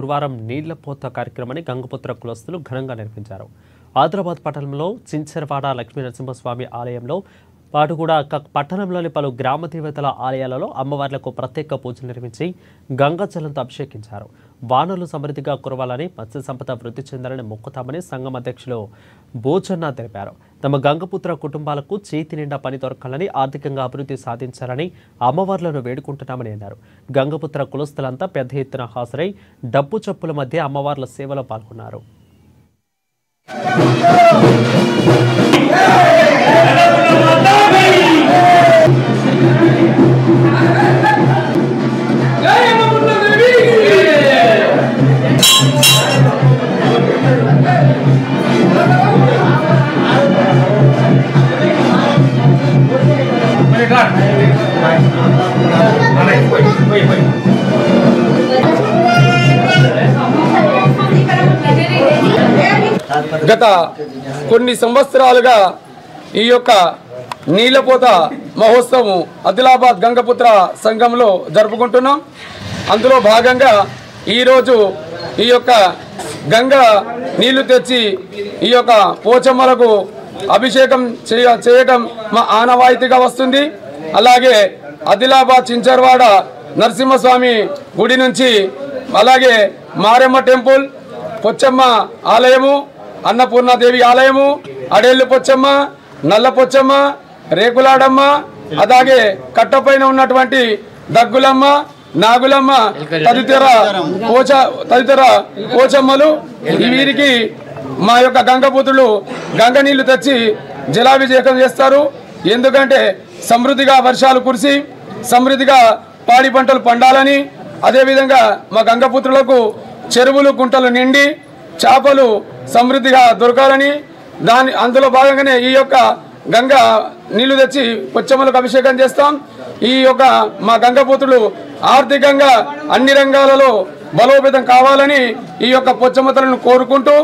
గురువారం నీళ్ల పోత కార్యక్రమాన్ని గంగపుత్ర కులస్తులు ఘనంగా నిర్వహించారు. ఆదిలాబాద్ పట్టణంలో చించెరవాడ లక్ష్మీ నరసింహస్వామి ఆలయంలో పాటు కూడా పట్టణంలోని పలు గ్రామ దేవతల ఆలయాలలో అమ్మవార్లకు ప్రత్యేక పూజలు నిర్వహించి గంగాజలంతో అభిషేకించారు. వానలు సమృద్ధిగా కురవాలని, మత్స్య సంపద వృద్ధి చెందాలని మొక్కుతామని సంఘం అధ్యక్షులు బోచన్న తెలిపారు. తమ గంగపుత్ర కుటుంబాలకు చేతి నిండా పని దొరకాలని, ఆర్థికంగా అభివృద్ధి సాధించాలని అమ్మవార్లను వేడుకుంటున్నామని అన్నారు. గంగపుత్ర కులస్తులంతా పెద్ద ఎత్తున హాజరై డప్పు చప్పుల మధ్య అమ్మవార్ల సేవలో పాల్గొన్నారు. గత కొన్ని సంవత్సరాలుగా ఈ యొక్క నీళ్లపోత మహోత్సవం ఆదిలాబాద్ గంగపుత్ర సంఘంలో జరుపుకుంటున్నాం. అందులో భాగంగా ఈరోజు ఈ యొక్క గంగా నీళ్లు తెచ్చి ఈ యొక్క పోచమ్మలకు అభిషేకం చేయడం మా ఆనవాయితీగా వస్తుంది. అలాగే ఆదిలాబాద్ చించెరవాడ నరసింహస్వామి గుడి నుంచి, అలాగే మారెమ్మ టెంపుల్, పొచ్చమ్మ ఆలయము, అన్నపూర్ణాదేవి ఆలయము, అడేళ్ళు పొచ్చమ్మ, నల్ల పొచ్చమ్మ, రేకులాడమ్మ, అలాగే కట్టపైన ఉన్నటువంటి దగ్గులమ్మ, నాగులమ్మ తదితర పోచమ్మలు, వీరికి మా యొక్క గంగపుత్రులు గంగ నీళ్లు తెచ్చి జలాభిషేకం చేస్తారు. ఎందుకంటే సమృద్ధిగా వర్షాలు కురిసి సమృద్ధిగా పాడి పంటలు పండాలని, అదేవిధంగా మా గంగపుత్రులకు చెరువులు కుంటలు నిండి చేపలు సమృద్ధిగా దొరకాలని, అందులో భాగంగానే ఈ యొక్క గంగ నీళ్లు తెచ్చి పొచ్చమ్మలకు అభిషేకం చేస్తాం. ఈ యొక్క మా గంగపుత్రులు ఆర్థికంగా అన్ని రంగాలలో బలోపేతం కావాలని ఈ యొక్క పొచ్చమ్మతలను కోరుకుంటూ